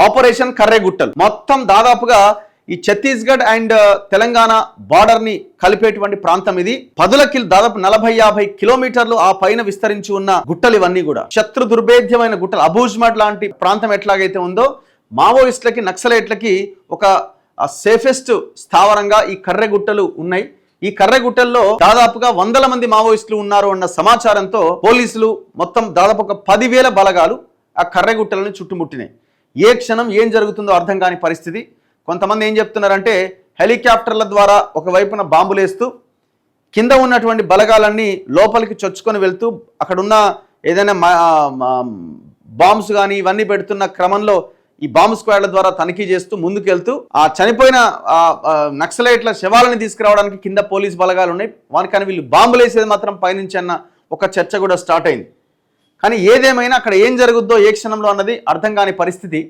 Operation కర్రెగుట్టలు. మొత్తం దాదాపుగా ఈ ఛత్తీస్గఢ్ అండ్ తెలంగాణ బార్డర్ ని కలిపేటువంటి ప్రాంతం ఇది. దాదాపు 40-50 కిలోమీటర్లు ఆ పైన విస్తరించి ఉన్న గుట్టలు ఇవన్నీ కూడా. శత్రు దుర్భేద్యమైన గుట్టలు. అబూజ్మడ్ లాంటి ప్రాంతం ఎట్లాగైతే ఉందో మావోయిస్టులకి, నక్సలైట్లకి ఒక సేఫెస్ట్ స్థావరంగా ఈ కర్రెగుట్టలు ఉన్నాయి. ఈ కర్రెగుట్టల్లో దాదాపుగా 100 మంది మావోయిస్టులు ఉన్నారు అన్న సమాచారంతో పోలీసులు మొత్తం దాదాపు ఒక 10,000 బలగాలు ఆ కర్రెగుట్టలను చుట్టుముట్టినాయి. ఏ క్షణం ఏం జరుగుతుందో అర్థం కాని పరిస్థితి. కొంతమంది ఏం చెప్తున్నారంటే హెలికాప్టర్ల ద్వారా ఒకవైపున బాంబులేస్తూ కింద ఉన్నటువంటి బలగాలన్నీ లోపలికి చొచ్చుకొని వెళ్తూ అక్కడున్న ఏదైనా బాంబ్స్ కానీ ఇవన్నీ పెడుతున్న క్రమంలో ఈ బాంబ్ స్క్వాడ్ల ద్వారా తనిఖీ చేస్తూ ముందుకెళ్తూ ఆ చనిపోయిన నక్సలైట్ల శవాలను తీసుకురావడానికి కింద పోలీస్ బలగాలు ఉన్నాయి. వానికని వీళ్ళు బాంబులు వేసేది మాత్రం పైనుంచి అన్న ఒక చర్చ కూడా స్టార్ట్ అయింది. కానీ ఏదేమైనా అక్కడ ఏం జరుగుద్దో ఏ క్షణంలో అన్నది అర్థం కాని పరిస్థితి.